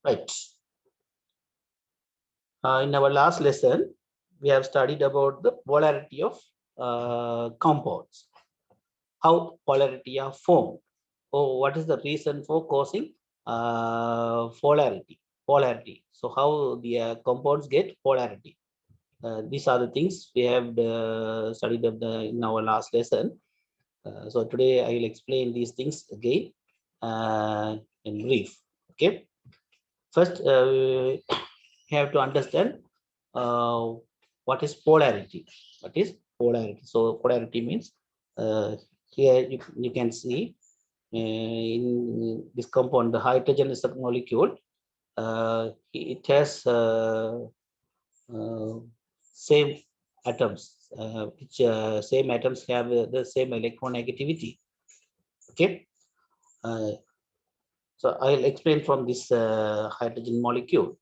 Right. In our last lesson, we have studied about the polarity of compounds, how polarity are formed. Oh, what is the reason for causing polarity? Polarity. So how the compounds get polarity? These are the things we have studied in our last lesson. So today I will explain these things again in brief. Okay. First, we have to understand uh, what is polarity. What is polarity? So polarity means here you can see in this compound, the hydrogen is a molecule. It has same atoms, which same atoms have the same electronegativity. Okay. So I'll explain from this hydrogen molecule.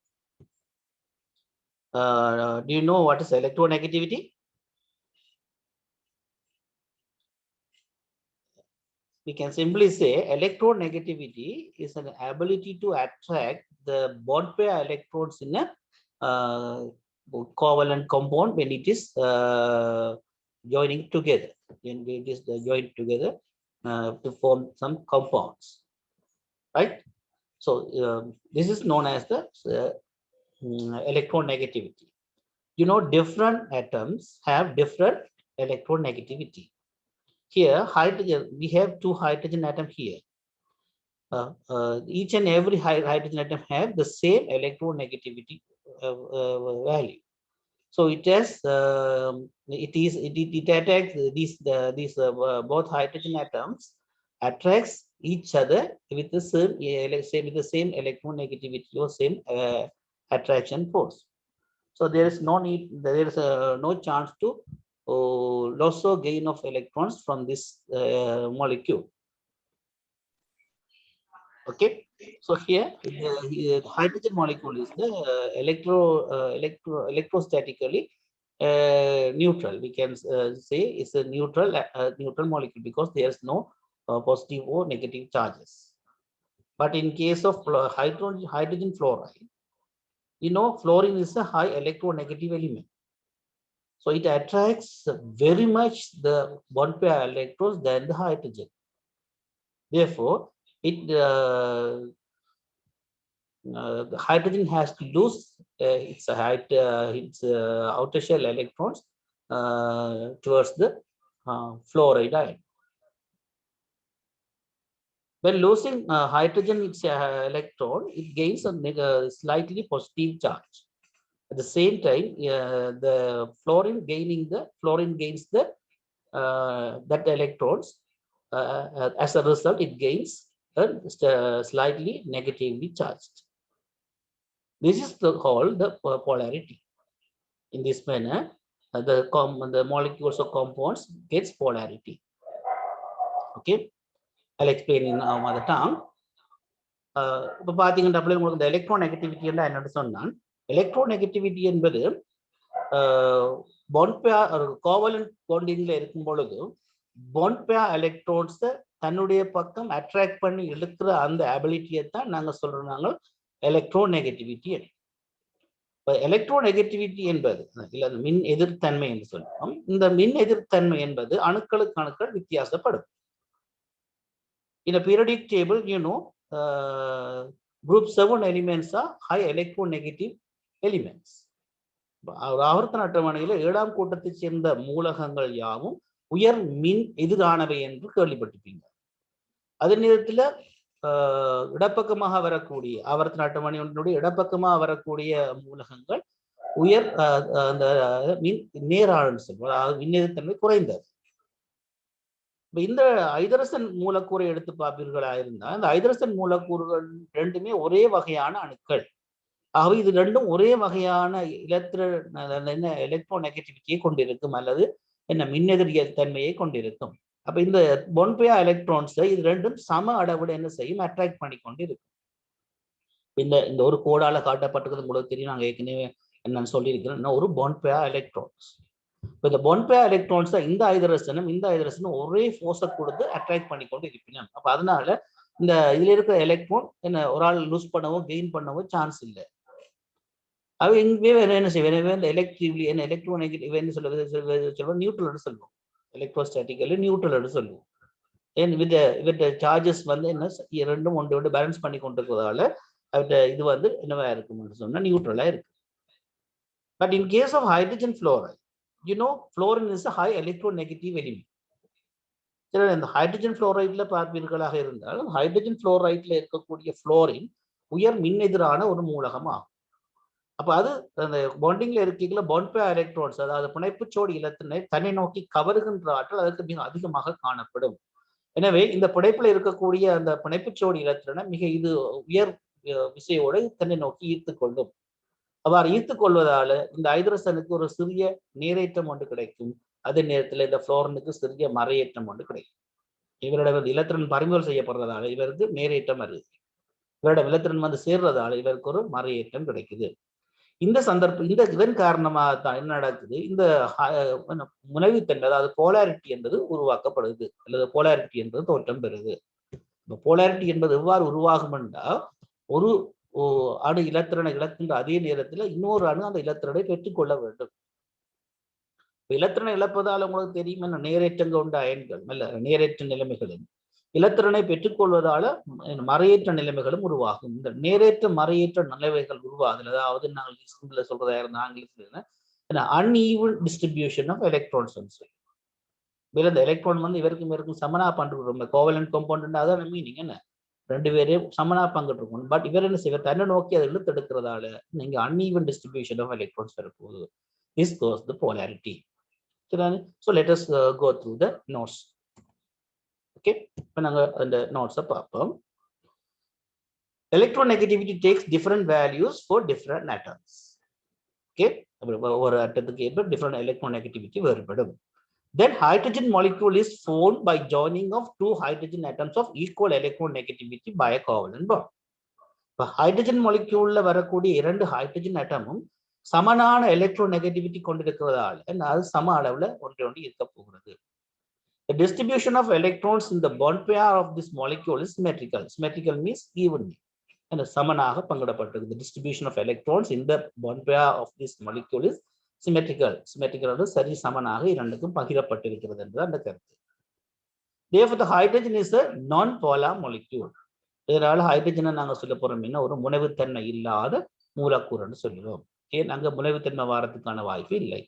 Do you know what is electronegativity? We can simply say electronegativity is an ability to attract the bond pair electrons in a covalent compound when it is joining together. When it is joined together to form some compounds, right? So this is known as the electronegativity. You know, different atoms have different electronegativity. Here, hydrogen, we have two hydrogen atoms here. Each and every hydrogen atom have the same electronegativity value. So it has it attacks these both hydrogen atoms attracts each other with the same electronegativity or same attraction force. So there is no need, there is no chance to loss or gain of electrons from this molecule. Okay, so here the hydrogen molecule is the electrostatically neutral. We can say it's a neutral molecule because there's no positive or negative charges. But in case of hydrogen fluoride, you know, fluorine is a high electronegative element. So it attracts very much the bond pair electrons than the hydrogen. Therefore, the hydrogen has to lose its outer shell electrons towards the fluoride ion. When losing hydrogen its electron, it gains a slightly positive charge. At the same time, the fluorine gains the that electrons. As a result, it gains slightly negatively charged. This is called the polarity. In this manner, the molecules or compounds gets polarity. Okay, I'll explain in our mother tongue. இப்போ பார்த்தீங்கன்னா உங்களுக்கு இந்த electronegativity என்ன என்னன்னு சொன்னால், electronegativity என்பது bond பேர் covalent பாண்டிங்ல இருக்கும் பொழுது பாண்ட் பேர் எலக்ட்ரான்ஸ் தன்னுடைய பக்கம் அட்ராக்ட் பண்ணி இழுக்கிற அந்த அபிலிட்டியை தான் நாங்க சொல்றோம் நாங்கள் எலக்ட்ரோநெகட்டிவிட்டி. இப்போ எலக்ட்ரோநெகட்டிவிட்டி என்பது இல்ல மின் எதிர்த்தன்மை என்று சொல்லுவோம். இந்த மின் எதிர்த்தன்மை என்பது அணுக்களுக்கு அணுக்கள் வித்தியாசப்படும். In a periodic table, you know, group 7 elements are high electronegative elements. ஆவர்த்தன அட்டவணையில 7ஆம் கூட்டத்தைச் சேர்ந்த மூலகங்கள் யாவும் உயர் மின் எதிரானவை என்று கேள்விப்பட்டிருப்பீங்க. அதே நேரத்தில் இடப்பக்கமாக வரக்கூடிய ஆவர்த்தன அட்டவணையினுடைய இடப்பக்கமாக வரக்கூடிய மூலகங்கள் உயர் அந்த மின் நேராளன்னு சொல்லுவோம், அதாவது மின் எதிர்த்தன்மை குறைந்தது. இந்த ஐதரசன் மூலக்கூறை எடுத்து பார்ப்பீர்களா இருந்தால் இந்த ஐதரசன் மூலக்கூறுகள் ரெண்டுமே ஒரே வகையான அணுக்கள். ஆகவே இது ரெண்டும் ஒரே வகையான எலக்ட்ரோநெகட்டிவிட்டியை கொண்டிருக்கும் அல்லது என்ன மின்னெதிரிய தன்மையை கொண்டிருக்கும். அப்ப இந்த பொன்பையா எலக்ட்ரான்ஸை இது ரெண்டும் சம அளவுல என்ன செய்யும், அட்ராக்ட் பண்ணி கொண்டு இருக்கும். இந்த ஒரு கோடால காட்டப்பட்டிருக்கிறது உங்களுக்கு தெரியும், நாங்கள் ஏற்கனவே என்னன்னு சொல்லியிருக்கிறோம், ஒரு பொன்பையா எலக்ட்ரான்ஸ். இப்போ இந்த பொன்பையா எலக்ட்ரான்ஸ் தான் இந்த ஐதரசனும் ஒரே ஃபோர்ஸை கொடுத்து அட்ராக்ட் பண்ணி கொண்டு இருப்பினும். அப்ப அதனால இந்த இதுல இருக்கிற எலக்ட்ரான் என்ன ஒரு ஆள் லூஸ் பண்ணவோ கெயின் பண்ணவோ சான்ஸ் இல்லை. அவ இங்கே என்ன செய்வேன், இந்த எலக்ட்ரிவ்லி என்ன எலக்ட்ரோநெகட்டிவ் என்ன சொல்லுவோம், நியூட்ரல் சொல்லுவோம். எலக்ட்ரோஸ்டாட்டிக்கலி நியூட்ரல் சொல்லுவோம். ஏன் வித் சார்ஜஸ் வந்து என்ன இரண்டும் ஒன்றோடு பேலன்ஸ் பண்ணி கொண்டு இருக்கிறதால இது வந்து என்னவா இருக்கும்னு சொன்னா நியூட்ரலா இருக்கு. But in case of hydrogen fluoride, fluorine is a high electronegative element. சரி, இந்த ஹைட்ரஜன் ஃப்ளோரைட்ல பார்ப்பீர்களாக இருந்தால் ஹைட்ரஜன் ஃப்ளோரைட்ல இருக்கக்கூடிய ஃப்ளோரின் உயர் மின்னெதிரான ஒரு மூலகம் ஆகும். அப்ப அது அந்த பாண்டிங்ல இருக்கீங்களா பாண்ட் பேர் எலக்ட்ரான்ஸ், அதாவது பிணைப்புச்சோடி இலத்தினை தன்னை நோக்கி கவருகின்ற ஆற்றல் அதற்கு மிக அதிகமாக காணப்படும். எனவே இந்த பிணைப்புல இருக்கக்கூடிய அந்த பிணைப்புச்சோடி இலத்தினை மிக இது உயர் விசையோடு தன்னை நோக்கி ஈர்த்து கொள்ளும். அவ்வாறு ஈர்த்துக் கொள்வதால இந்த ஹைட்ரசனுக்கு ஒரு சிறிய நீரேற்றம் ஒன்று கிடைக்கும். அதே நேரத்தில் இந்த புளோரினுக்கு சிறிய மறையேற்றம் ஒன்று கிடைக்கும். இவரோட இலத்திரன் பறிமுதல் செய்யப்படுறதால இவருக்கு நேரேற்றம் வருது. இவரோட இலத்திரன் வந்து சேர்றதால இவருக்கு ஒரு மறையேற்றம் கிடைக்குது. இந்த சந்தர்ப்பம் இதன் காரணமாக தான் என்ன நடக்குது, இந்த முனைவுத்தன்மை அதாவது போலாரிட்டி என்பது உருவாக்கப்படுது அல்லது போலாரிட்டி என்பது தோற்றம் பெறுது. போலாரிட்டி என்பது எவ்வாறு உருவாகும் என்றால், ஒரு அணு இலத்திரனை இழக்கின்ற அதே நேரத்தில் இன்னொரு அணு அந்த இலத்திரனை பெற்றுக்கொள்ள வேண்டும். இலத்திரனை இழப்பதால் உங்களுக்கு தெரியும் என்ன நேரேற்றங்க உண்ட அயன்கள் அல்ல நேரேற்ற நிலைமைகளும் இலத்திரனை பெற்றுக்கொள்வதால மறையேற்ற நிலைமைகளும் உருவாகும். இந்த நேரேற்ற மறையேற்ற நிலைமைகள் உருவாகுது, அதாவது நாங்கள் சொல்றதா இருந்தா ஆங்கிலத்தில் அன்ஈவன் டிஸ்ட்ரிபியூஷன் ஆஃப் எலக்ட்ரான்ஸ். இந்த எலக்ட்ரான் வந்து இவருக்கும் சமனா பண்றோம், கோவலன்ட் காம்பவுண்ட் அதான் மீனிங் என்ன, ரெண்டு பேரையும் சமனா பங்கிட்டு இருக்கும். பட் இவர் என்ன செய்வார், தன்னை நோக்கி அதை இழுத்தெடுக்கிறதால நீங்க அன்ஈவன் டிஸ்ட்ரிபியூஷன் ஆஃப் எலக்ட்ரான்ஸ் வரப்போகுது. This goes the polarity. So let us go through the notes. Okay, இப்போ நாங்க அந்த நோட்ஸை பார்ப்போம். Electronegativity takes different values for different atoms. Okay, ஒரு ஆட்டத்துக்கு ஏற்ப different electronegativity வேறுபடும். Then hydrogen molecule is formed by joining of two hydrogen atoms of equal electronegativity by a covalent bond. இப்போ hydrogen மாலிக்யூல்ல வரக்கூடிய இரண்டு ஹைட்ரஜன் ஆட்டமும் சமனான எலக்ட்ரோநெகட்டிவிட்டி கொண்டிருக்கிறதால அது சம அளவுல ஒன்று இருக்க போகிறது. The distribution of electrons in the bond pair of this molecule is symmetrical. Symmetrical means evenly. And சமனாக பங்கிடப்பட்டது. The distribution of electrons in the bond pair of this molecule is symmetrical. Symmetrical சரி சமனாக இரண்டுக்கும் பகிரப்பட்டிருக்கிறது என்று அந்த கருத்து. Therefore, the hydrogen is a non-polar molecule. இதனால ஹைட்ரஜனை நாங்க சொல்ல போறோம் என்ன, ஒரு முனைவுத்தன்மை இல்லாத மூலக்கூறுன்னு சொல்லுவோம். ஏன் அங்க முனைவுத்தன்மை வாரத்துக்கான வாய்ப்பு இல்லை.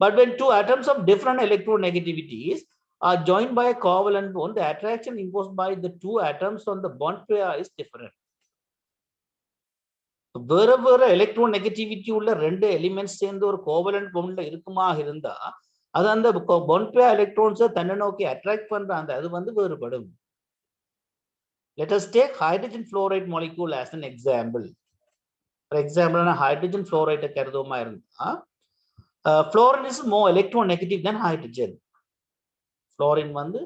But when two atoms of different electronegativities are joined by a covalent bond, the attraction imposed by the two atoms on the bond pair is different. வேற வேற எலக்ட்ரோநெகட்டிவிட்டி உள்ள ரெண்டு எலிமெண்ட்ஸ் சேர்ந்து ஒரு கோவலன்ட் பாண்ட்ல இருக்குமாக இருந்தா அது அந்த பாண்ட் பேர் எலக்ட்ரான்ஸை தன்னை நோக்கி அட்ராக்ட் பண்ற அந்த அது வந்து வேறுபடும். Let us take hydrogen fluoride molecule as an example. For example, hydrogen fluoride கருதுமா இருந்தா fluorine is more electronegative than hydrogen. Fluorine வந்து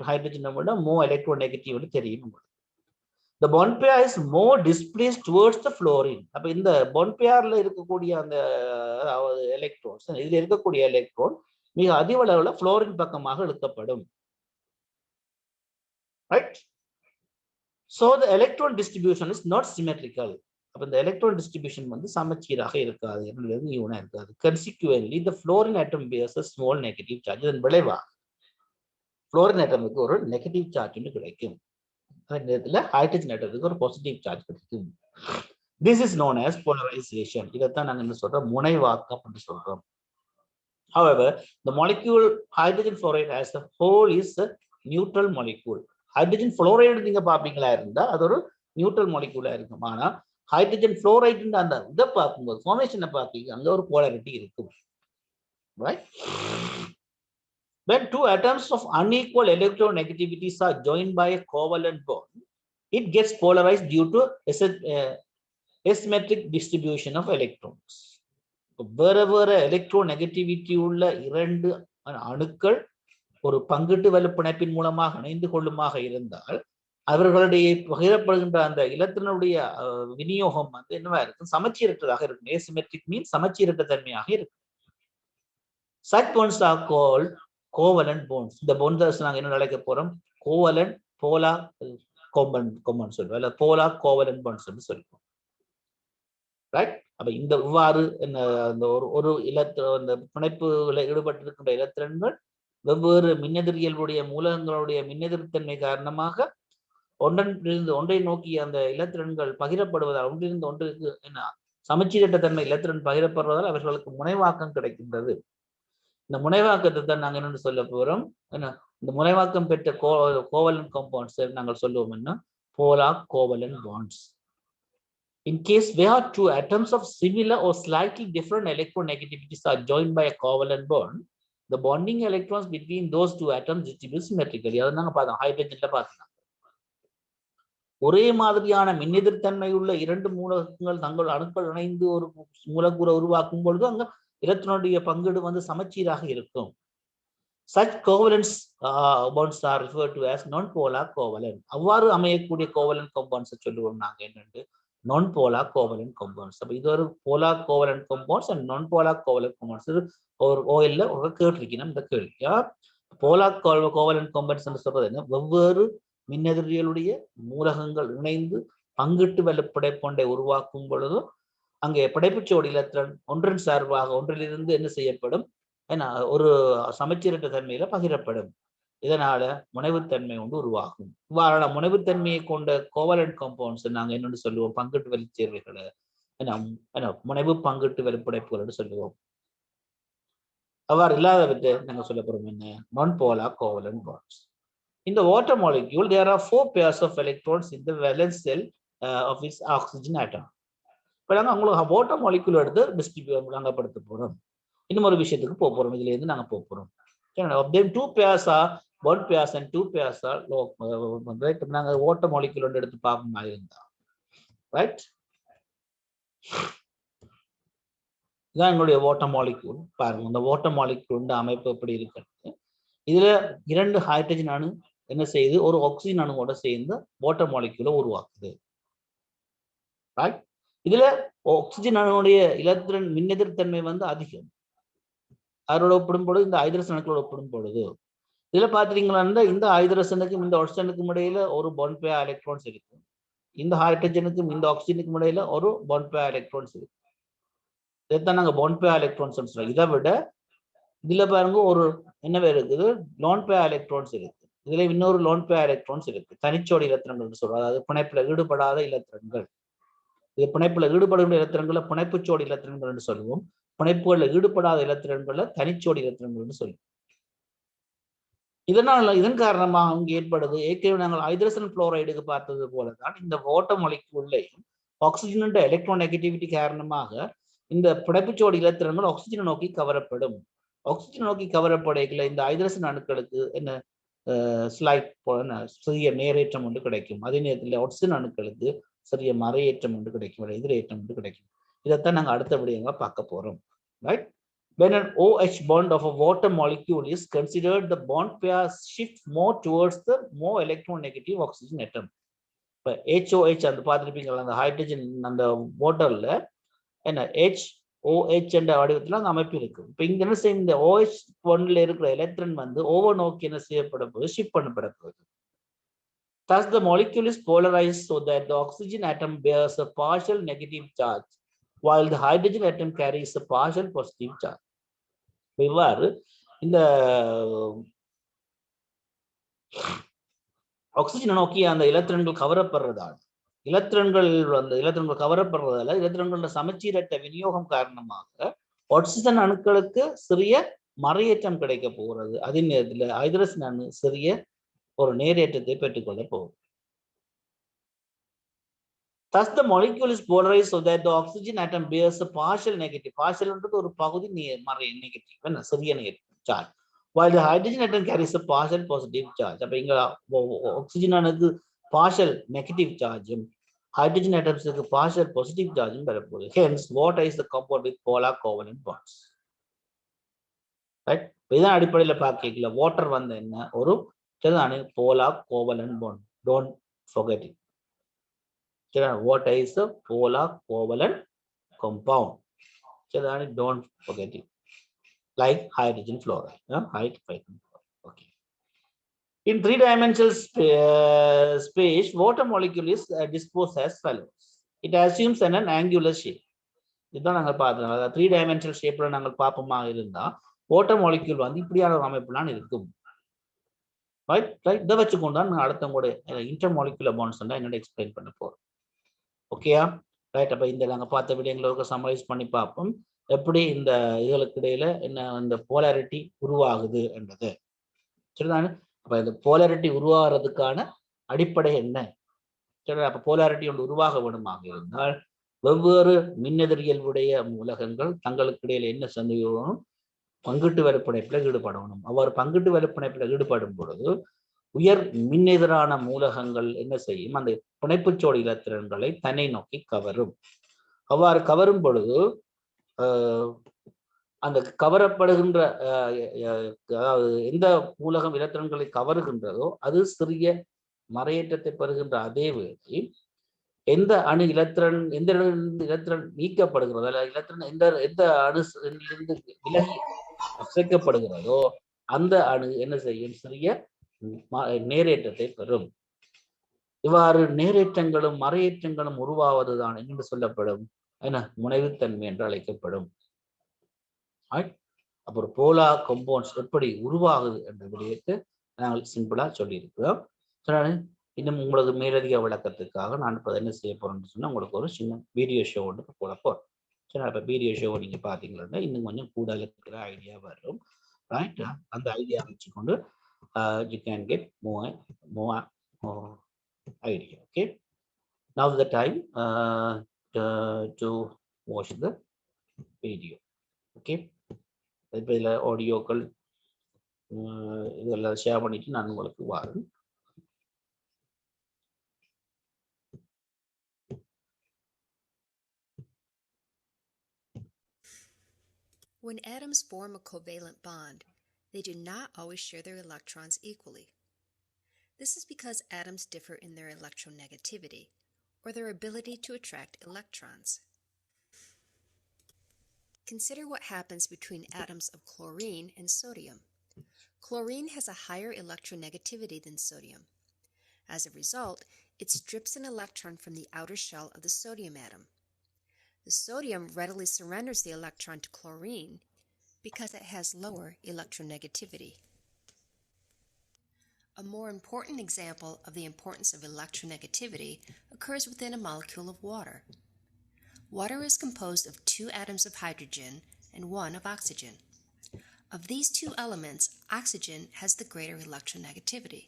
hydrogen விட more electronegative னு தெரியும். The bond pair is more displaced towards the fluorine. அப்ப இந்த bond pairல இருக்கக்கூடிய அந்த electrons இதுல இருக்கக்கூடிய எலக்ட்ரான் மிக அதிக அளவுல fluorine பக்கமாக இழுக்கப்படும். Right? So the electron distribution is not symmetrical. அப்ப இந்த electron distribution வந்து சமச்சீராக இருக்காது, ஈவனா இருக்காது. Consequently, the fluorine atom bears a small negative charge. இதன் விளைவா fluorine atomக்கு ஒரு நெகட்டிவ் சார்ஜ் கிடைக்கும். அதே நேரத்தில் ஹைட்ரஜன் ஆட்டத்துக்கு ஒரு பாசிட்டிவ் சார்ஜ் கிடைக்கும். This is known as polarization. இதைத்தான் நாங்க என்ன சொல்றோம், முனைவாக்கம் என்று சொல்றோம். However, the molecule hydrogen fluoride as a whole is a neutral molecule. Hydrogen fluoride நீங்க பாப்பீங்களா இருந்தா அது ஒரு நியூட்ரல் மாலிக்யூலா இருக்கும். ஆனா ஹைட்ரஜன் fluoride அந்த இதை பார்க்கும்போது ஃபார்மேஷனை பார்ப்பீங்க அங்க ஒரு போலாரிட்டி இருக்கும். Right? When two atoms of unequal electronegativities are joined by a covalent bond, it gets polarized due to asymmetric distribution of electrons. வேற வேற எலக்ட்ரோநெகட்டிவிட்டி உள்ள இரண்டு அணுக்கள் ஒரு பங்கிட்டு வலுப்பிணைப்பின் மூலமாக இணைந்து கொள்ளுமாக இருந்தால் அவர்களுடைய பகிரப்படுகின்ற அந்த இலத்தினுடைய விநியோகம் வந்து என்னவா இருக்கும், சமச்சீரற்றதாக இருக்கும். asymmetric means சமச்சீரற்ற தன்மையாக இருக்கும். Such bonds are called covalent bonds. இந்த bonds நாங்க என்ன அழைக்க போறோம், கோவலன்ட் போலார் compound சொல்லுவோம் இல்ல polar covalent bonds னு சொல்லுவோம். ரைட்? அப்ப இந்த இவ்வாறு அந்த ஒரு அந்த பிணைப்புல ஈடுபட்டிருக்கின்ற இலத்திரன்கள் வெவ்வேறு மின்னெதிரியல்புடைய மூலகங்களுடைய மின்னெதிர்த்தன்மை காரணமாக ஒன்றிலிருந்து ஒன்றை நோக்கி அந்த இலத்திரன்கள் பகிரப்படுவதால் ஒன்றிலிருந்து ஒன்றுக்கு சமச்சீரற்ற தன்மை இலத்திரன் பகிரப்படுவதால் அவர்களுக்கு முனைவாக்கம் கிடைக்கின்றது. இந்த முனைவாக்கத்தை தான் நாங்கள் என்னென்னு சொல்ல போறோம். இந்த முனைவாக்கம் பெற்ற கோவலன் காம்பவுண்ட்ஸ் நாங்கள் சொல்லுவோம் என்ன polar covalent bonds. In case where two atoms of similar or slightly different electronegativities are joined by a covalent bond, the bonding electrons between those two atoms distribute symmetrically. அதை நாங்கள் பார்த்தோம், ஹைட்ரஜன்ல பார்த்தோம். ஒரே மாதிரியான மின்னெதிர்த்தன்மை உள்ள இரண்டு மூலகங்கள் தங்கள் அணுக்கள் இணைந்து ஒரு மூலக்கூறை உருவாக்கும் பொழுது அங்க எலக்ட்ரானுடைய பங்கீடு சமச்சீராக இருக்கும். Such covalent bonds are referred to as non-polar covalent. அவ்வாறு அமையக்கூடிய covalent compounds சொல்லுவோம் நாங்க என்னன்னு non-polar covalent compounds. அப்ப இது ஒரு polar covalent compounds and non-polar covalent compounds. ஒரு ஓயில்ல ஒரு கேட்டிருக்கீங்க இந்த கேள்வி. polar covalent compounds என்று சொல்றது என்ன? வெவ்வேறு மின்னெதிரியலுடைய மூலகங்கள் இணைந்து பங்கிட்டு வெள்ளப்படைப்பொண்டை உருவாக்கும் பொழுது அங்கே படைப்புச்சோடி இலத்திரன் ஒன்றின் சார்பாக ஒன்றிலிருந்து என்ன செய்யப்படும்? ஏன்னா ஒரு சமச்சீரற்ற தன்மையில பகிரப்படும். இதனால முனைவுத்தன்மை ஒன்று உருவாகும். இவ்வாறான முனைவுத்தன்மையை கொண்ட கோவலண்ட் காம்பவுண்ட்ஸ் நாங்க என்னன்னு சொல்லுவோம்? பங்கிட்டு வெளிச்சேர்வைகளை முனைவு பங்கிட்டு வெளிப்படைப்புகள் சொல்லுவோம். அவ்வாறு இல்லாதவற்றை நாங்க சொல்ல போறோம் என்ன? நான் polar covalent bonds. In the water molecule, there are 4 pairs of electrons in the valence shell of its oxygen atom. இப்போ நாங்கள் உங்களுக்கு வாட்டர் மாலிக்யூல் எடுத்து டிஸ்ட்ரிபியூட் நாங்கள் படுத்த போகிறோம். இன்னும் ஒரு விஷயத்துக்கு போக போகிறோம். இதுல இருந்து நாங்கள் போக போகிறோம். Of them 2 pairs are bond pairs and 2 pairs are right. நாங்கள் வாட்டர் மாலிக்யூல் ஒன்று எடுத்து பார்க்கும் மாதிரி இருந்தா ரைட். இதான் எங்களுடைய வாட்டர் மாலிக்யூல். பாருங்க இந்த வாட்டர் மாலிக்யூல் அமைப்பு எப்படி இருக்கு. இதுல 2 ஹைட்ரஜன் அணு என்ன செய்யுது? ஒரு ஆக்சிஜன் அணுவோட சேர்ந்து வாட்டர் மாலிக்யூலை உருவாக்குது. ரைட். இதுல ஆக்சிஜன் அணுடைய இலத்திரன் மின்னெதிர்த்தன்மை அதிகம். அதோட ஒப்பிடும் பொழுது இந்த ஹைட்ரஜன் அணுக்களோட ஒப்பிடும் பொழுது இதுல பாத்தீங்கன்னா இந்த ஹைட்ரஜனுக்கும் இந்த ஆக்சிஜனுக்கும் இடையில ஒரு பாண்ட் பேர் எலக்ட்ரான்ஸ் இருக்கு. இந்த ஹைட்ரஜனுக்கும் இந்த ஆக்சிஜனுக்கும் இடையில ஒரு பாண்ட் பேர் எலக்ட்ரான்ஸ் இருக்கு. இதைத்தான் நாங்க பாண்ட் பேர் எலக்ட்ரான்ஸ் சொல்றோம். இதை விட இதுல பாருங்க ஒரு என்னவே இருக்குது, லோன் பேர் எலக்ட்ரான்ஸ் இருக்கு. இதுல இன்னொரு லோன் பேர் எலக்ட்ரான்ஸ் இருக்கு. தனிச்சோடி இலத்திரங்கள் சொல்றோம். அதாவது பிணைப்புல ஈடுபடாத இலத்திரங்கள். இது பிணைப்புல ஈடுபடுகின்ற இலத்திரங்களை பிணைப்புச்சோடி இலத்திரங்கள் என்று சொல்லுவோம். பிணைப்புகளில் ஈடுபடாத இலத்திரங்களை தனிச்சோடி இலத்திரங்கள் என்று சொல்லுவோம். இதன் காரணமாக அங்கு ஏற்படுது. ஏற்கனவே நாங்கள் ஹைட்ரஜன் புளோரைடுக்கு பார்த்தது போலதான் இந்த வாட்டர் மாலிக்யூல்லையும் ஆக்சிஜன் எலக்ட்ரோ நெகட்டிவிட்டி காரணமாக இந்த பிணைப்புச்சோடி இலத்திரங்கள் ஆக்சிஜனை நோக்கி கவரப்படும். ஆக்சிஜன் நோக்கி கவரப்படையில இந்த ஹைட்ரஜன் அணுக்களுக்கு என்ன ஸ்லைட் சிறிய நேரேற்றம் ஒன்று கிடைக்கும். அதே நேரத்தில் ஆக்சிஜன் அணுக்களுக்கு சிறிய மறையேற்றம் ஒன்று கிடைக்கும், எதிரேற்றம் ஒன்று கிடைக்கும். இதைத்தான் நாங்கள் அடுத்தபடியாக பார்க்க போறோம். Right. When an OH bond of a water molecule is considered, the bond pair shifts more towards the more electronegative oxygen atom. இப்போ HOH அந்த பார்த்துருப்பீங்களா, அந்த ஹைட்ரஜன் அந்த வாட்டர்ல என்ன HOH என்ற வடிவத்தில் அந்த அமைப்பு இருக்கு. இப்போ இங்க என்ன செய்யும்? இந்த OH ஒன்ல இருக்கிற எலக்ட்ரான் ஓவர் நோக்கி என்ன செய்யப்பட போகுது? ஷிஃப்ட் பண்ணப்பட போகுது. Thus, the molecule is polarized so that the oxygen atom bears a partial negative charge, while the hydrogen atom carries a partial positive charge. இவ்வாறு இந்த ஆக்சிஜனை நோக்கி அந்த இலத்திரன்கள் கவரப்படுறதால் இலத்திரன்களோட சமச்சீரற்ற விநியோகம் காரணமாக ஆக்சிஜன் அணுக்களுக்கு சிறிய மறையேற்றம் கிடைக்க போகிறது. அதே நேரத்தில் ஹைட்ரஜன் அணு சிறிய ஒரு நேரேற்றத்தை பெற்றுக்கொள்ள போகும். Thus, the molecule is polarized so that the oxygen atom bears a partial negative. Partial என்றது ஒரு பகுதி நெகட்டிவ் சிறிய charge, while the hydrogen atom carries a partial positive charge. அப்ப இங்க oxygen அணுக்கு partial negative charge, hydrogen atoms க்கு partial positive charge வரப்போகுது. Hence, water is the compound with polar covalent bonds. Right? இதான் அடிப்படையில் பார்க்கல வாட்டர் என்ன ஒரு polar covalent bond. Don't forget it. What is the polar covalent compound? Don't forget it. Like hydrogen fluoride. Okay. In three-dimensional space, water molecule is disposed as follows. It assumes an angular shape. இதுதான் நாங்கள் பார்த்தோம். அதாவது 3-dimensional ஷேப்ல நாங்கள் பார்ப்போமாக இருந்தா water molecule வந்து இப்படியான ஒரு அமைப்புலாம் இருக்கும். ரைட் ரைட் இதை வச்சுக்கொண்டு தான் நான் அடுத்த கூட இன்டர் மாலிகுலர் பாண்ட்ஸ் என்னோட எக்ஸ்பிளைன் பண்ண போறோம். ஓகேயா ரைட். அப்ப இந்த நாங்கள் பார்த்த விடயங்களை சம்மரைஸ் பண்ணி பார்ப்போம் எப்படி இந்த இதுகளுக்கு இடையில என்ன இந்த போலாரிட்டி உருவாகுது என்றது. சரிதானே? அப்ப இந்த போலாரிட்டி உருவாகிறதுக்கான அடிப்படை என்ன? சரி, அப்ப போலாரிட்டி ஒன்று உருவாக வேண்டுமாக இருந்தால் வெவ்வேறு மின்னெதிரியல்புடைய மூலகங்கள் தங்களுக்கு இடையில என்ன சந்தேகம் பங்கிட்டு வலைப்பிணைப்பில் ஈடுபடணும். அவ்வாறு பங்கிட்டு வலைப்பிணைப்பில் ஈடுபடும் பொழுது உயர் மின்னெதிரான மூலகங்கள் என்ன செய்யும்? அந்த பிணைப்புச்சோடி இலத்திரன்களை தன்னை நோக்கி கவரும். அவ்வாறு கவரும் பொழுது அந்த கவரப்படுகின்ற அதாவது எந்த மூலகம் இலத்திரன்களை கவருகின்றதோ அது சிறிய மறையேற்றத்தை பெறுகின்ற அதே வேளை எந்த அணு இலத்திரன் எந்த இலத்திரன் நீக்கப்படுகிறதோ அல்ல இலத்திரன் எந்த அணுலிருந்து விலகி அசைக்கப்படுகிறதோ அந்த அணு என்ன செய்யும்? சிறிய நேரேற்றத்தை பெறும். இவ்வாறு நேரேற்றங்களும் மறையேற்றங்களும் உருவாவதுதான் என்று சொல்லப்படும் என்ன முனைவுத்தன்மை என்று அழைக்கப்படும். அப்புறம் போலார் கம்பவுண்ட்ஸ் எப்படி உருவாகுது என்ற விடயத்தை நாங்கள் சிம்பிளா சொல்லியிருக்கிறோம். இன்னும் உங்களுக்கு மேலதிக விளக்கத்துக்காக நான் இப்போ என்ன செய்ய போறேன்னு சொன்னா உங்களுக்கு ஒரு சின்ன வீடியோ ஷோ ஒன்று போட போறேன். சரி, அப்போ வீடியோ ஷோ நீங்க பாத்தீங்கன்னா இன்னும் கொஞ்சம் கூடுதல் இருக்கிற ஐடியா வரும். ரைட், அந்த ஐடியா வச்சுக்கொண்டு you can get more idea. Okay, now the time to watch the video. Okay, இப்போ இதில் ஆடியோக்கள் இதெல்லாம் ஷேர் பண்ணிட்டு நான் உங்களுக்கு வரேன். When atoms form a covalent bond, they do not always share their electrons equally. This is because atoms differ in their electronegativity, or their ability to attract electrons. Consider what happens between atoms of chlorine and sodium. Chlorine has a higher electronegativity than sodium. As a result, it strips an electron from the outer shell of the sodium atom. The sodium readily surrenders the electron to chlorine because it has lower electronegativity. A more important example of the importance of electronegativity occurs within a molecule of water. Water is composed of 2 atoms of hydrogen and 1 of oxygen. Of these 2 elements, oxygen has the greater electronegativity.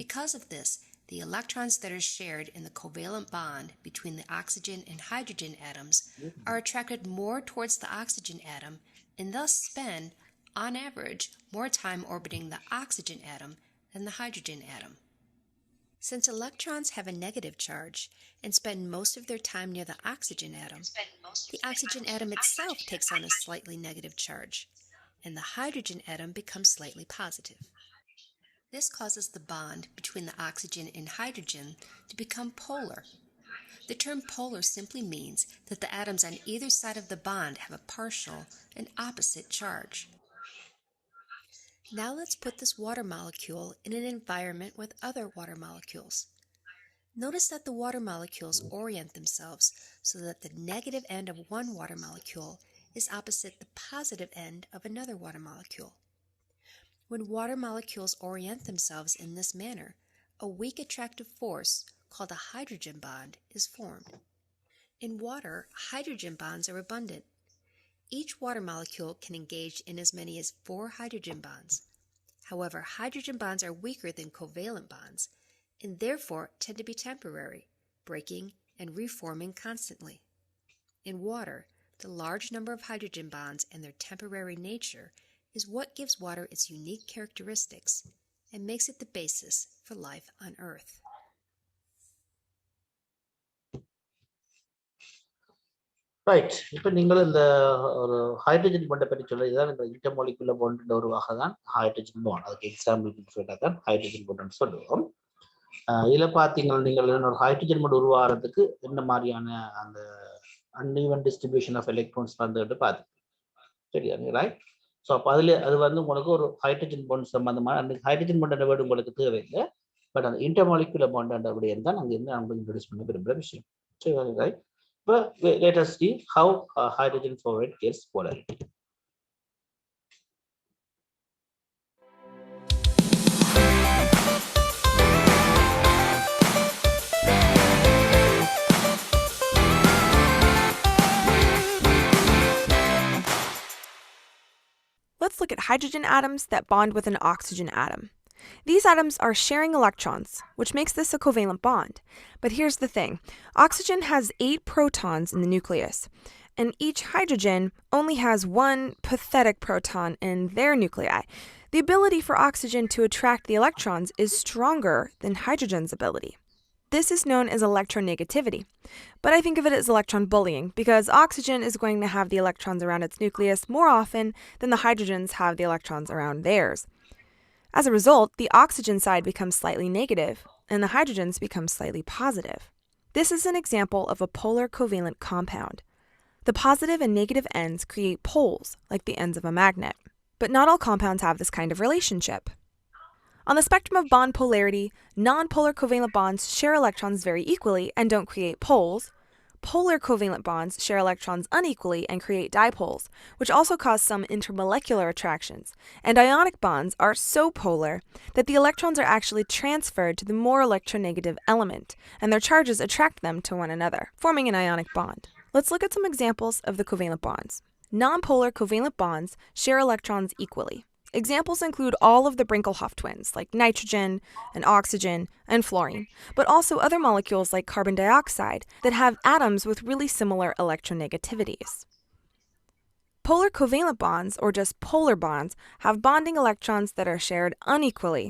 Because of this, the electrons that are shared in the covalent bond between the oxygen and hydrogen atoms are attracted more towards the oxygen atom and thus spend, on average, more time orbiting the oxygen atom than the hydrogen atom. Since electrons have a negative charge and spend most of their time near the oxygen atom, the oxygen atom itself takes on a slightly negative charge, and the hydrogen atom becomes slightly positive. This causes the bond between the oxygen and hydrogen to become polar. The term polar simply means that the atoms on either side of the bond have a partial and opposite charge. Now let's put this water molecule in an environment with other water molecules. Notice that the water molecules orient themselves so that the negative end of one water molecule is opposite the positive end of another water molecule. When water molecules orient themselves in this manner, a weak attractive force called a hydrogen bond is formed. In water, hydrogen bonds are abundant. Each water molecule can engage in as many as 4 hydrogen bonds. However, hydrogen bonds are weaker than covalent bonds and therefore tend to be temporary, breaking and reforming constantly. In water, the large number of hydrogen bonds and their temporary nature is what gives water its unique characteristics and makes it the basis for life on Earth. Right, இப்போ நீங்கள் இந்த ஒரு hydrogen பாண்டை பற்றி சொல்ல இதுதான் இந்த intermolecular bond ஒரு வகை தான் ஹைட்ரஜன் பாண்ட். அதுக்கு எக்ஸாம்பிள் சொன்னா தான் ஹைட்ரஜன் பாண்ட்னு சொல்லுவோம். இதில் பார்த்தீங்கன்னா நீங்கள் ஒரு ஹைட்ரஜன் பாண்ட் உருவாகிறதுக்கு என்ன மாதிரியான அந்த அன்ஈவன் டிஸ்ட்ரிபியூஷன் ஆஃப் எலக்ட்ரான்ஸ் வந்துட்டு பார்த்து சரியா ரைட். ஸோ அப்போ அதில் அது வந்து உங்களுக்கு ஒரு ஹைட்ரஜன் பாண்ட் சம்பந்தமான அந்த ஹைட்ரஜன் பாண்ட் வேர்டு உங்களுக்கு தேவையில்லை. பட் அந்த இன்டர்மாலிகுலர் பாண்ட் விடயம் தான் நாங்கள் என்ன நம்ம இன்ட்ரோடியூஸ் பண்ண விரும்புகிற விஷயம். சரி, ரைட். இப்போ let us see how hydrogen fluoride gets polarity. Let's look at hydrogen atoms that bond with an oxygen atom. These atoms are sharing electrons, which makes this a covalent bond. But here's the thing. Oxygen has 8 protons in the nucleus, and each hydrogen only has 1 pathetic proton in their nuclei. The ability for oxygen to attract the electrons is stronger than hydrogen's ability. This is known as electronegativity, but I think of it as electron bullying because oxygen is going to have the electrons around its nucleus more often than the hydrogens have the electrons around theirs. As a result, the oxygen side becomes slightly negative and the hydrogens become slightly positive. This is an example of a polar covalent compound. The positive and negative ends create poles, like the ends of a magnet. But not all compounds have this kind of relationship. On the spectrum of bond polarity, non-polar covalent bonds share electrons very equally and don't create poles. Polar covalent bonds share electrons unequally and create dipoles, which also cause some intermolecular attractions. And ionic bonds are so polar that the electrons are actually transferred to the more electronegative element, and their charges attract them to one another, forming an ionic bond. Let's look at some examples of the covalent bonds. Non-polar covalent bonds share electrons equally. Examples include all of the Brinkelhoff twins, like nitrogen and oxygen and fluorine, but also other molecules like carbon dioxide that have atoms with really similar electronegativities. Polar covalent bonds, or just polar bonds, have bonding electrons that are shared unequally,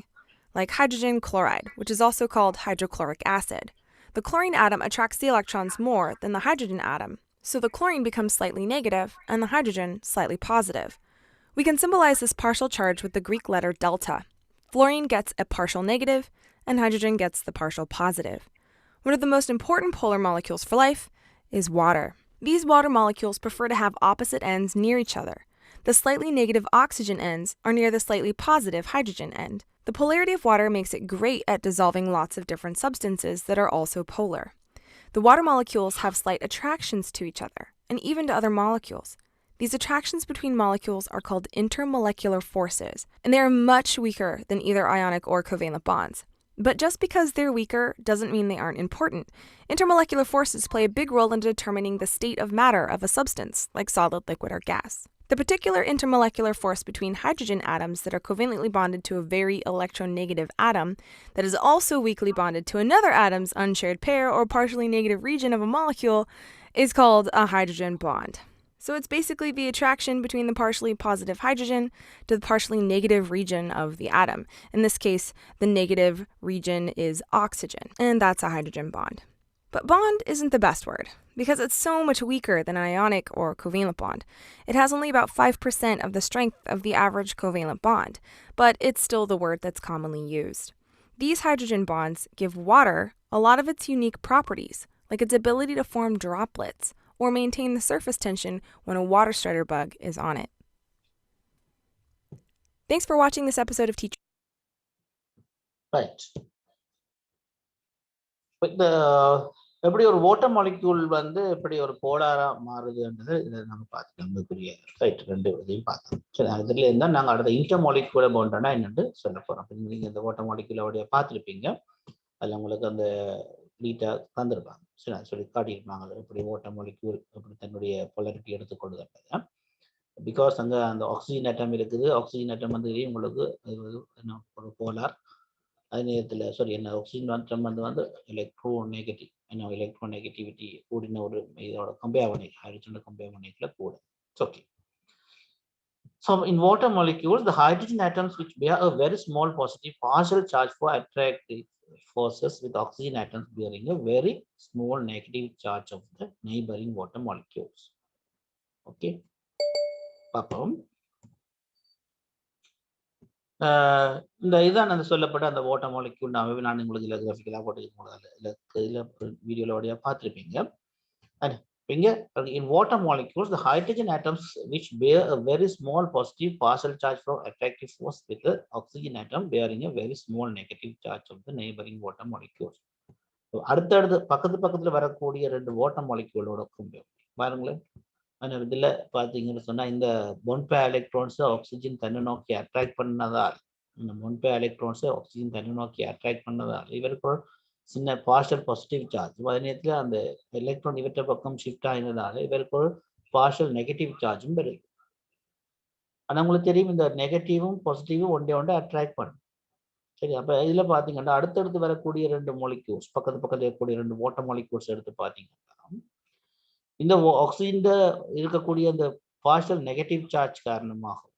like hydrogen chloride, which is also called hydrochloric acid. The chlorine atom attracts the electrons more than the hydrogen atom, so the chlorine becomes slightly negative and the hydrogen slightly positive. We can symbolize this partial charge with the Greek letter delta. Fluorine gets a partial negative, and hydrogen gets the partial positive. One of the most important polar molecules for life is water. These water molecules prefer to have opposite ends near each other. The slightly negative oxygen ends are near the slightly positive hydrogen end. The polarity of water makes it great at dissolving lots of different substances that are also polar. The water molecules have slight attractions to each other, and even to other molecules. These attractions between molecules are called intermolecular forces, and they are much weaker than either ionic or covalent bonds. But just because they're weaker doesn't mean they aren't important. Intermolecular forces play a big role in determining the state of matter of a substance, like solid, liquid, or gas. The particular intermolecular force between hydrogen atoms that are covalently bonded to a very electronegative atom that is also weakly bonded to another atom's unshared pair or partially negative region of a molecule is called a hydrogen bond. So it's basically the attraction between the partially positive hydrogen to the partially negative region of the atom. In this case, the negative region is oxygen, and that's a hydrogen bond. But bond isn't the best word, because it's so much weaker than an ionic or covalent bond. It has only about 5% of the strength of the average covalent bond, but it's still the word that's commonly used. These hydrogen bonds give water a lot of its unique properties, like its ability to form droplets, or maintain the surface tension when a water strider bug is on it. Thanks for watching this episode of Teacher. Right. But எப்படி ஒரு water molecule வந்து எப்படி ஒரு போலாரா மாறுதுன்றது இதை நம்ம பார்த்துக்கலாம். புரிய right, ரெண்டு இதையும் பார்த்தோம். சரி, அதுல இருந்தால் நாங்கள் அடுத்த இன்டர் மாலிக்யூல பவுண்டனா என்னன்னு சொல்ல போறோம். நீங்க இந்த வாட்டர் மாலிக்யூலோடைய பார்த்துருப்பீங்க. அதில் உங்களுக்கு அந்த நீட்டா தந்துருப்பாங்க. சரி, அதை சொல்லி காட்டியிருப்பாங்க எப்படி வாட்டர் மாலிக்யூல் எப்படி தன்னுடைய போலாரிட்டி எடுத்துக்கொள்ளுது. பிகாஸ் அங்கே அந்த ஆக்சிஜன் ஆட்டம் இருக்குது. ஆக்சிஜன் ஆட்டம் வந்து உங்களுக்கு என்ன ஒரு போலார். அதே நேரத்தில் என்ன ஆக்சிஜன் ஆட்டம் வந்து எலக்ட்ரோநெகட்டிவ், என்ன எலக்ட்ரோநெகட்டிவிட்டி கூடின ஒரு இதோட கம்பேர் பண்ணி ஹைட்ரஜனோட கம்பேர் பண்ணிக்கல கூட. Okay. So in water molecules, the hydrogen atoms which bear a very small positive partial charge for attractive forces with oxygen atoms bearing a very small negative charge of the neighboring water molecules. Okay. பாப்போம். இந்த இதான் அந்த சொல்லப்பட்ட அந்த water molecule நான் உங்களுக்கு இதில் கிராஃபிக்கலாக போட்டு இதில் வீடியோவில் வழியாக பார்த்துருப்பீங்க. In water molecules, the hydrogen atoms which bear a very small positive partial charge from attractive force with the oxygen atom bearing a very small negative charge of the neighboring water molecules. அடுத்தடுத்து பக்கத்துல வரக்கூடிய ரெண்டு water மாலிக்யூலோட compare பாருங்களேன். இதுல பாத்தீங்கன்னு சொன்னா இந்த பொன்பே electrons oxygen தன்னை நோக்கி அட்ராக்ட் பண்ணதால் இந்த பொன்பே எலக்ட்ரான்ஸ் ஆக்சிஜன் தன்னை நோக்கி அட்ராக்ட் பண்ணதால் இவருக்கு சின்ன பார்ஷியல் பாசிட்டிவ் சார்ஜ், அதே நேரத்தில் அந்த எலக்ட்ரான் இவற்றை பக்கம் ஷிஃப்ட் ஆகினதால இவருக்கு ஒரு பார்ஷியல் நெகட்டிவ் சார்ஜும் வருது. ஆனா உங்களுக்கு தெரியும் இந்த நெகட்டிவும் பாசிட்டிவும் ஒன்றே அட்ராக்ட் பண்ணும். சரி, அப்ப இதுல பாத்தீங்கன்னா அடுத்தடுத்து வரக்கூடிய ரெண்டு மாலிக்யூல்ஸ் பக்கத்துல இருக்கக்கூடிய ரெண்டு வாட்டர் மாலிக்யூல்ஸ் எடுத்து பாத்தீங்கன்னா இந்த ஆக்சிஜன் இருக்கக்கூடிய அந்த பார்ஷியல் நெகட்டிவ் சார்ஜ் காரணமாகும்,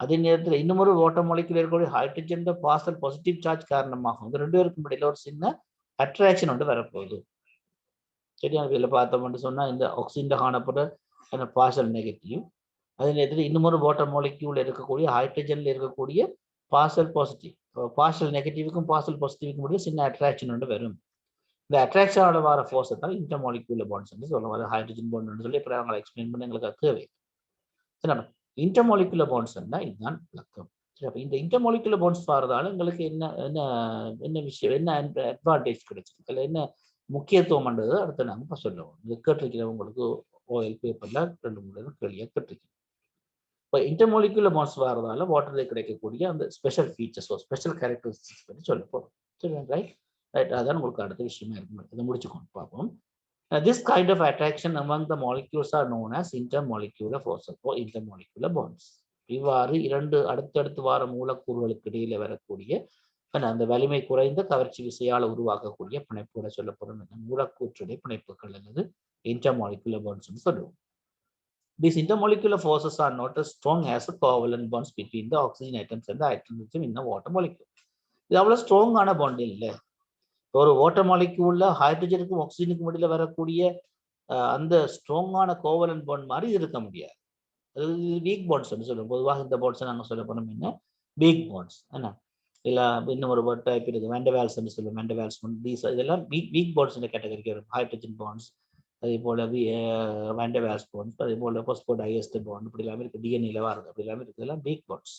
அதே நேரத்தில் இன்னொரு வாட்டர் மாலிக்யூல் இருக்கக்கூடிய ஹைட்ரஜன் பார்ஷியல் பாசிட்டிவ் சார்ஜ் காரணமாகும். இந்த ரெண்டு பேருக்கும் இடையில ஒரு சின்ன அட்ராக்ஷன் வந்து வரப்போகுது. சரியா, இதுல பார்த்தோம்னு சொன்னா இந்த ஆக்சிஜன் காணப்படுற பார்ஷியல் நெகட்டிவ், அதே நேரத்தில் இன்னொரு வாட்டர் மாலிக்யூல் இருக்கக்கூடிய ஹைட்ரஜன்ல இருக்கக்கூடிய பார்ஷியல் பாசிட்டிவ், பார்ஷியல் நெகட்டிவுக்கும் பார்ஷியல் பாசிட்டிவுக்கும் முடிய சின்ன அட்ராக்ஷன் வந்து வரும். இந்த அட்ராக்ஷனோட வர ஃபோர்ஸ் தான் இன்டர்மாலிகுலர் பாண்ட்ஸ் வந்து சொல்லுவாங்க. ஹைட்ரஜன் பாண்ட் சொல்லி இப்போ அவங்க எக்ஸ்பிளைன் பண்ண எங்களுக்கு தேவை. சரி, இன்டர்மாலிகுலர் பாண்ட்ஸ்னா இதுதான் விளக்கம். சரி, அப்போ இந்த இன்டர்மாலிகுலர் பாண்ட்ஸ் வரதால உங்களுக்கு என்ன விஷயம், என்ன அட்வான்டேஜ் கிடைச்சிருக்கு, இல்லை என்ன முக்கியத்துவம்ன்றது அடுத்து நாங்கள் சொல்லுவோம். இது கேட்டிருக்கிறவங்களுக்கு ஓஎல் பேப்பர்ல 2-3 கேள்வியாக கேட்டிருக்கோம். இப்போ இன்டர்மாலிகுலர் பாண்ட்ஸ் வரதால வாட்டர்ல கிடைக்கக்கூடிய அந்த ஸ்பெஷல் ஃபீச்சர்ஸ், ஸ்பெஷல் கேரக்டரிஸ்டிக்ஸ் பற்றி சொல்ல போகிறோம். சரி, ரைட் ரைட் அதான் உங்களுக்கு அடுத்த விஷயமா இருக்கும். இதை முடிச்சுக்கொண்டு பார்ப்போம். This kind of attraction among the molecules are known as intermolecular forces or intermolecular bonds. இவ்வாறு இரண்டு அடுத்தடுத்து வார மூலக்கூறுகளுக்கு இடையில வரக்கூடிய அந்த வலிமை குறைந்த கவர்ச்சி விசையால் உருவாக்கக்கூடிய பிணைப்புகளை சொல்லப்படும் மூலக்கூற்றுடைய பிணைப்புகள் அல்லது intermolecular bonds சொல்லுவோம். These intermolecular forces are not as strong as the covalent bonds between the oxygen atoms and the hydrogen atom in the water molecule. இது அவ்வளவு ஸ்ட்ராங்கான பாண்ட் இல்லை. ஒரு வாட்டர் மாலிக்யூல்ல ஹைட்ரஜனுக்கும் ஆக்சிஜனுக்கும் இடையில வரக்கூடிய அந்த ஸ்ட்ராங்கான கோவலன்ட் பாண்ட் மாதிரி இருக்க முடியாது. அது வீக் பாண்ட்ஸ் சொல்லுவோம். பொதுவாக இந்த பாண்ட்ஸ் நாங்கள் சொல்ல போனோம் என்ன வீக் பாண்ட்ஸ் என்ன இல்லை இன்னும் ஒரு டைப் இருக்கு வெண்டவேல்ஸ் சொல்லுவோம். வெண்டவேல்ஸ் தீஸ் இதெல்லாம் வீக் பாண்ட்ஸ் கேட்டகரிக்கு வரும். ஹைட்ரஜன் பாண்ட்ஸ், அதே போல வெண்டவேல்ஸ் பாண்ட்ஸ், அதே போல பாஸ்போடைஎஸ்டர் பாண்ட், இப்படி எல்லாமே இருக்கு. டிஎன்ஏல வருது, அப்படி எல்லாமே இருக்கு. இதெல்லாம் weak bonds.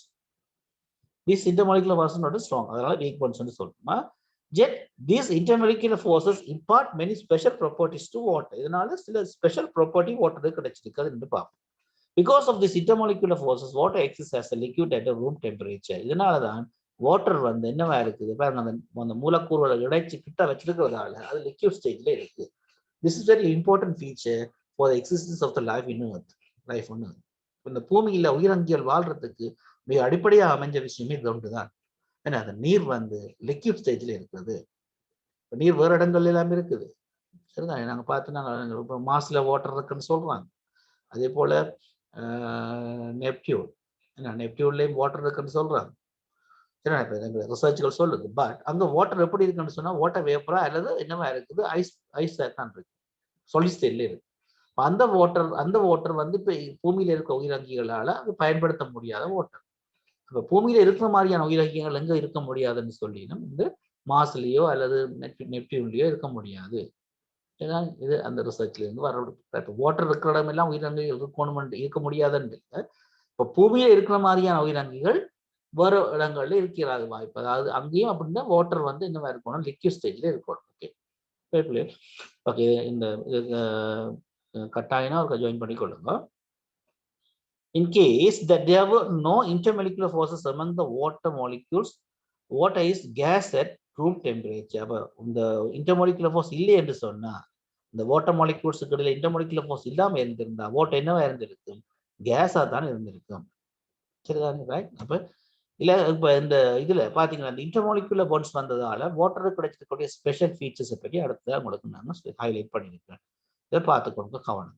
These intermolecular forces are not strong, அதனால weak bonds ன்னு சொல்றோமா. Yet these intermolecular forces impart many special properties to water. இதனால சில ஸ்பெஷல் ப்ராப்பர்ட்டி வாட்டருக்கு கிடைச்சிருக்கு. அது பார்ப்போம். Because of these intermolecular forces, water exists as a liquid at a room temperature. இதனால தான் வாட்டர் வந்து என்னவா இருக்குது பாருங்க, அந்த மூலக்கூறுகளை இடைச்சு கிட்ட வச்சிருக்கிறதால அது லிக்விட் ஸ்டேஜ்ல இருக்கு. This is very important feature for the existence of the life in earth. Life on earth. இந்த பூமியில உயிரங்கியல் வாழ்றதுக்கு மிக அடிப்படையாக அமைஞ்ச விஷயமே இது ஒன்றுதான். ஏன்னா அந்த நீர் வந்து லிக்விட் ஸ்டேஜ்ல இருக்குது. நீர் வேறு இடங்கள் எல்லாமே இருக்குது. சரிதான், நாங்கள் பார்த்து நாங்கள் மாஸ்ல வாட்டர் இருக்குன்னு சொல்றாங்க. அதே போல நெப்டியூன், நெப்டியூன்லேயும் வாட்டர் இருக்குன்னு சொல்றாங்க. சரி, இப்போ ரிசர்ச்கள் சொல்லுது. பட் அங்கே வாட்டர் எப்படி இருக்குன்னு சொன்னா வாட்டர் வேப்பரா அல்லது என்னவா இருக்குது, ஐஸ் தான் இருக்கு, சாலிட் ஸ்டேட்ல இருக்கு. அந்த வாட்டர் வந்து இப்போ பூமியில இருக்க உயிரங்கிகளால அது பயன்படுத்த முடியாத வாட்டர். இப்போ பூமியில இருக்கிற மாதிரியான உயிரங்கிகள் எங்க இருக்க முடியாதுன்னு சொல்லினோம், இந்த மாஸ்லயோ அல்லது நெப்டியூன்லயோ இருக்க முடியாது. ஏன்னா இது அந்த ரிசர்ச்ல இருந்து வர வாட்டர் இருக்கிற இடம் எல்லாம் உயிரங்கிகள் இருக்க முடியாதுன்னு இல்லை. இப்போ பூமியில இருக்கிற மாதிரியான உயிரங்கிகள் வேறு இடங்கள்ல இருக்கிறாது வாய்ப்பு. அதாவது அங்கேயும் அப்படின்னா வாட்டர் வந்து என்னவா இருக்கணும், லிக்விட் ஸ்டேஜ்ல இருக்கணும். ஓகே ஓகே, இந்த கட்டாயம்னா அவருக்கு ஜாயின் பண்ணிக்கொள்ளுங்க. In case that there were no intermolecular forces among the water molecules, water is gas at room temperature. அப்ப இந்த intermolecular force இல்லை என்று சொன்னா, இந்த வாட்டர் மாலிக்யூல்ஸுக்கு இடையில intermolecular force இல்லாம இருந்திருந்தா வாட்டர் என்னவா இருந்திருக்கும், கேஸா தான் இருந்திருக்கும். சரிதானே, ரைட்? அப்ப இல்ல இப்ப இந்த இதுல பாத்தீங்கன்னா இந்த intermolecular bonds வந்ததால வாட்டருக்கு கிடைச்சிருக்கக்கூடிய ஸ்பெஷல் ஃபீச்சர்ஸை பற்றி அடுத்த உங்களுக்கு நாங்கள் ஹைலைட் பண்ணியிருக்கேன். இதை பார்த்துக்கொண்டு கவனம்.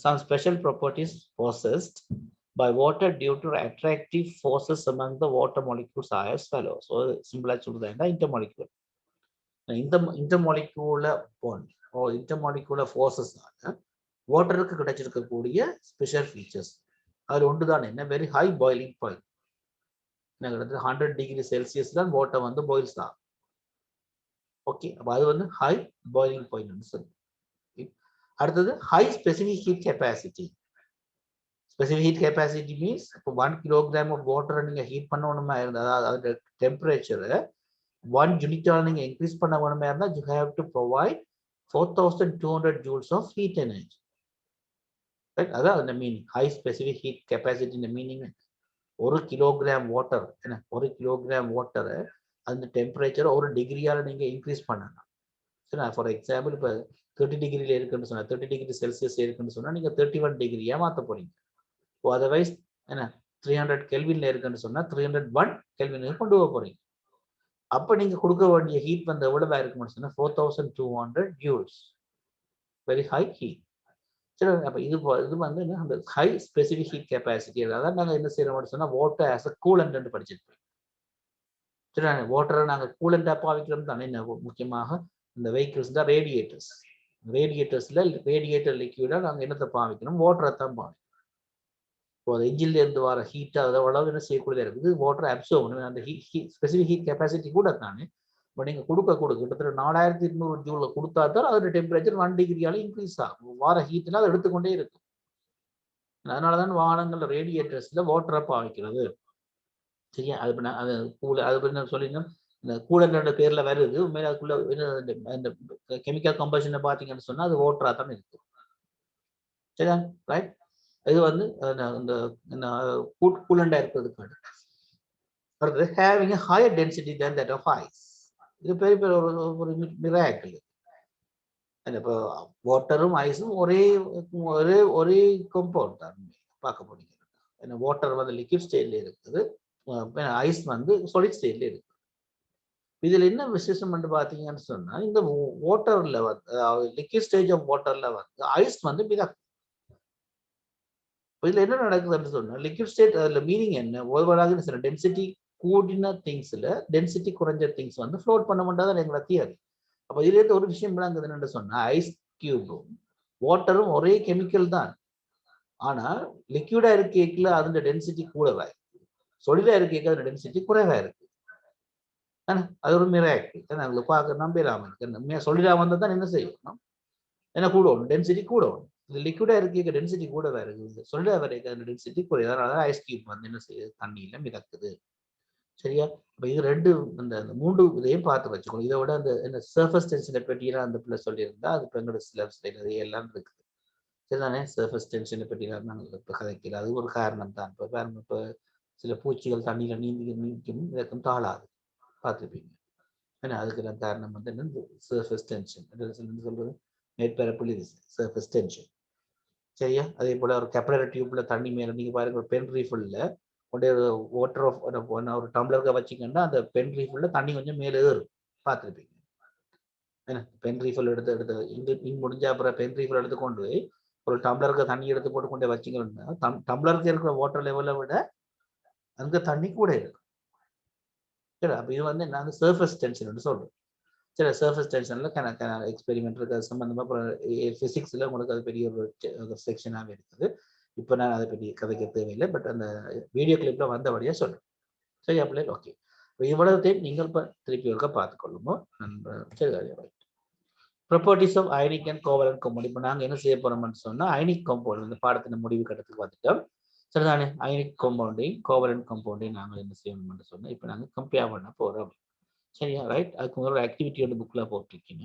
Some special properties possessed by water due to attractive forces among the water molecules are as follows. So simple சொல்றதா intermolecular. இந்த intermolecular bond or intermolecular forces வாட்டருக்கு கிடைச்சிருக்கக்கூடிய ஸ்பெஷல் ஃபீச்சர்ஸ். அது ஒன்றுதான் என்ன, very high boiling point. 100 degree Celsius தான் water வந்து boils தான். ஓகே, அப்போ அது வந்து ஹை பாயிலிங் பாயிண்ட் சொல்லு. அடுத்தது high specific heat capacity. Specific heat capacity means இப்போ 1 kilogram of water நீங்க ஹீட் பண்ணணுமா இருந்தா அதோட டெம்பரேச்சர் 1 யூனிட்டால நீங்க இன்க்ரீஸ் பண்ண வேணுமா இருந்தா you have to provide 4200 joules of heat energy. Right? அதான் அந்த meaning high specific heat capacity இந்த மீனிங். 1 கிலோகிராம் வாட்டர் என்ன 1 கிலோகிராம் வாட்டரை அந்த டெம்பரேச்சர் 1 டிகிரியால நீங்க இன்க்ரீஸ் பண்ணலாம். சரி, ஃபார் எக்ஸாம்பிள் இப்போ 30 டிகிரியில் இருக்குன்னு சொன்னா 30 டிகிரி செல்சியஸ் இருக்குன்னு சொன்னா நீங்க 31 டிகிரியா மாற்ற போறீங்க. அதர்வைஸ் என்ன 300 கெல்வின்ல இருக்குன்னு சொன்னா 301 கெல்வினுக்கு கொண்டு போக போறீங்க. அப்ப நீங்க கொடுக்க வேண்டிய ஹீட் வந்து எவ்வளவா இருக்குன்னு சொன்னா 4200 ஜூல்ஸ். Very high heat. சரி, அப்ப இது வந்து அந்த ஹை ஸ்பெசிபிக் ஹீட் கெப்பாசிட்டி. அதான் நாங்க என்ன செய்யறோம்னு சொன்னா வாட்டர் ஆஸ் அ கூலண்ட் படிச்சிருப்போம். சரி, வாட்டரை நாங்க கூலண்டா பாவிக்கிறோம் தானே. முக்கியமாக இந்த வெஹிக்கிள்ஸ் தான் ரேடியேட்டர்ஸ். ரேடியேட்டர்ஸ்ல ரேடியேட்டர் லிக்யூடா நாங்க என்னத்தை பாவிக்கணும், வாட்டரை தான் பாவிக்கணும். இப்போ அந்த இன்ஜின்ல இருந்து வர ஹீட் அதோட என்ன செய்யக்கூடியதாக இருக்குது, வாட்டர் அப்சர்வ் பண்ணும். அந்த ஸ்பெசிபிக் ஹீட் கெப்பாசிட்டி கூட தானே. இப்போ நீங்க கொடுக்க கிட்டத்தட்ட 4200 ஜூல்ல கொடுத்தா தான் அதோட டெம்பரேச்சர் 1 டிகிரியால இன்க்ரீஸ் ஆகும். வார ஹீட்ல அதை எடுத்துக்கொண்டே இருக்கும். அதனாலதான் வாகனங்கள்ல ரேடியேட்டர்ஸ்ல வாட்டரை பாவிக்கிறது. சரியா, அது சொல்லியிருந்தோம். இந்த கூலண்ட் பேர்ல வருது, உண்மையில அதுக்குள்ள இந்த கெமிக்கல் கம்பஷனை பாத்தீங்கன்னு சொன்னா அது வாட்டரா தான் இருக்கு. சரியா, ரைட். இது வந்து இந்த கூலண்டா இருக்கிறதுக்கான அடுத்தது having a higher density than that of ice. இது பெரிய ஒரு மிராக்கிள். இப்போ வாட்டரும் ஐஸும் ஒரே கம்பவுண்ட் தான் பார்க்க போனீங்க. ஏன்னா வாட்டர் வந்து லிக்விட் ஸ்டேட்ல இருக்குது, ஐஸ் வந்து சாலிட் ஸ்டேட்ல இருக்கு. இதுல என்ன விசேஷம் வந்து பாத்தீங்கன்னு சொன்னா இந்த வாட்டர்ல வந்து லிக்விட் ஸ்டேஜ் ஆஃப் வாட்டர்ல வந்து ஐஸ் வந்து மிதக்கும். இதுல என்ன நடக்குதுன்னு சொன்னா லிக்விட் ஸ்டேட் அதுல மீனிங் என்ன, ஓவராக சில டென்சிட்டி கூடின திங்ஸ்ல டென்சிட்டி குறைஞ்ச திங்ஸ் வந்து ஃப்ளோட் பண்ண மாட்டாதான் எங்களோட தியரி. அப்ப இதுல இருந்து ஒரு விஷயம் விளங்குதுன்னு சொன்னா ஐஸ் கியூபும் வாட்டரும் ஒரே கெமிக்கல் தான். ஆனா லிக்விடா இருக்கேக்குல அதோட டென்சிட்டி கூடவா இருக்கு, சொலிடா இருக்கேக்கு அதோட டென்சிட்டி குறைவா இருக்கு. அது ஒரு மிராக்கிள். நாங்கள் பார்க்க நம்பிடாம இருக்கு. சொலிடா வந்தா தான் என்ன செய்யணும், ஏன்னா கூடணும் டென்சிட்டி கூடணும். இது லிக்விடா இருக்க டென்சிட்டி கூடவா இருக்குது, சொலிடா வரைக்கும் டென்சிட்டி குறையும். அதனால ஐஸ் கியூப் வந்து என்ன செய்யுது, தண்ணியில மிதக்குது. சரியா, இப்ப இது ரெண்டு அந்த 3 இதையும் பார்த்து வச்சுக்கணும். இதை விட அந்த சர்ஃபேஸ் டென்ஷனை பற்றியெல்லாம் அந்த பிள்ளை சொல்லியிருந்தா அது இப்போ எங்களோட சிலபஸ்ல எல்லாம் இருக்குது. சரிதானே, சர்ஃபேஸ் டென்ஷனை பற்றியெல்லாம் நாங்கள் இப்போ கதைக்கல. அது ஒரு காரணம் தான். இப்போ பாருங்க, இப்போ சில பூச்சிகள் தண்ணியில நீக்கும் இதற்கும் தாளாது பார்த்துருப்பீங்க. ஏன்னா அதுக்கெல்லாம் காரணம் வந்து என்ன, சர்ஃபேஸ் டென்ஷன் சொல்றது, மேற்பரப்புல சர்ஃபேஸ் டென்ஷன். சரியா, அதே போல ஒரு கெப்லர் டியூப்ல தண்ணி மேல நீங்க பாருங்க, ஒரு பென் ரீஃபில்ல கொண்டே வாட்டர் ஆஃப் ஒரு டம்ளருக்கு வச்சிங்கன்னா அந்த பென் ரீஃபில்ல தண்ணி கொஞ்சம் மேலே ஏறும் பார்த்துருப்பீங்க. ஏன்னா பென் ரீஃபில் எடுத்து முடிஞ்ச அப்புறம் பென் ரீஃபில் எடுத்து கொண்டு போய் ஒரு டம்ளருக்கு தண்ணி எடுத்து போட்டு கொண்டே வச்சிங்கன்னா டம்ளருக்கு இருக்கிற வாட்டர் லெவலை விட அங்க தண்ணி கூட இருக்கும். சரி, அப்ப இது வந்து நாங்கள் சர்ஃபேஸ் டென்ஷன் சொல்றோம். சரி, சர்ஃபேஸ் டென்ஷன்ல எக்ஸ்பெரிமெண்ட் இருக்கு, அது சம்பந்தமா அப்புறம் பிசிக்ஸ்ல உங்களுக்கு அது பெரிய ஒரு செக்ஷனாகவே இருக்குது. இப்போ நான் அதை பற்றி கதைக்க தேவையில்லை, பட் அந்த வீடியோ கிளிப்ல வந்தபடியா சொல்றேன். சரி, அப்படியே ஓகே. இவ்வளவுத்தையும் நீங்கள் இப்போ திருப்பி ஒருக்க பார்த்துக்கொள்ளுமோ. சரி, properties of ionic and covalent compound. இப்போ நாங்கள் என்ன செய்ய போறோம்னு சொன்னா அயனிக் காம்பவுண்ட் இந்த பாடத்தின் முடிவு கட்டத்துக்கு வந்துட்டோம். சரிதானே, அயனிக் காம்பவுண்டையும் கோவலன்ட் காம்பவுண்டையும் நாங்கள் என்ன செய்யணும்னு சொன்னா இப்போ நாங்கள் கம்பேர் பண்ண போறோம். சரியா, ரைட். அதுக்கு ஒரு ஆக்டிவிட்டியோட புக்ல போட்டிருக்கீங்க.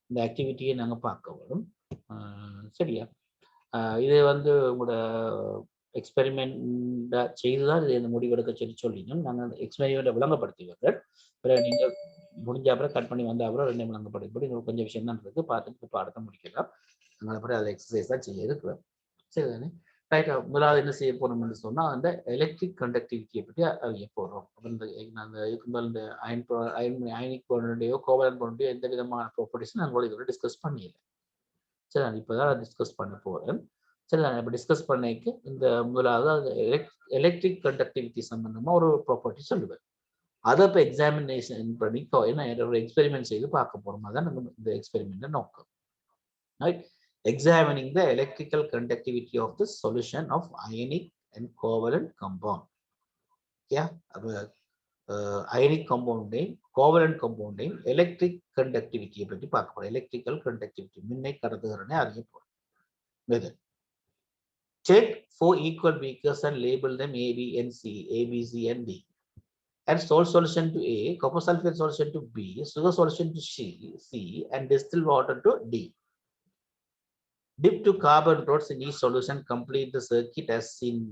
இந்த ஆக்டிவிட்டியை நாங்கள் பார்க்க வரும். சரியா, இது வந்து உங்களோட எக்ஸ்பெரிமெண்ட் செய்துதான் இது இந்த முடிவெடுக்க சொல்லினோம். நாங்கள் எக்ஸ்பெரிமெண்ட்டை விளங்கப்படுத்துவீர்கள். அப்புறம் நீங்கள் முடிஞ்ச அப்புறம் கட் பண்ணி வந்த அப்புறம் 2 விளங்கப்படுத்தி கொஞ்சம் விஷயம் தான் இருக்கு, பார்த்துட்டு பாடத்தை முடிக்கலாம். நாங்கள் அப்புறம் அதை எக்ஸசைஸ் தான் செய்ய இருக்கிறோம். சரிதானே, ரைட். முதலாவது என்ன செய்ய போறோம்னு சொன்னா அந்த எலக்ட்ரிக் கண்டக்டிவிட்டியை பற்றி அறிய போறோம். இந்த அயனிக் பொருளுடையோ கோவலன்ட் பொருளுடையோ எந்த விதமான ப்ராப்பர்ட்டிஸும் நாங்கள் இதோட டிஸ்கஸ் பண்ணிடல. சரி, நான் இப்போதான் டிஸ்கஸ் பண்ண போறேன். சரி, நான் இப்போ டிஸ்கஸ் பண்ணிக்கு இந்த முதலாவது எலக்ட்ரிக் கண்டக்டிவிட்டி சம்பந்தமா ஒரு ப்ராப்பர்ட்டி சொல்லுவேன். அதை இப்போ எக்ஸாமினேஷன் பண்ணி என்ன ஒரு எக்ஸ்பெரிமெண்ட் செய்து பார்க்க போறோம். அதான் நம்ம இந்த எக்ஸ்பெரிமெண்ட் நோக்கம். Right, examining the electrical conductivity of the solution of ionic and covalent compound. Yeah, ionic compounding, covalent compounding, electric conductivity பற்றி பார்க்க போறோம். electrical conductivity மின்னை கடத்துகிறனை அறிய போறோம். method. Check 4 equal beakers and label them A, B, and C, A, B, C, and D. Add salt solution to A, copper sulfate solution to B, sugar solution to C, and distilled water to D. Dip to carbon rods in each solution. Complete the circuit as seen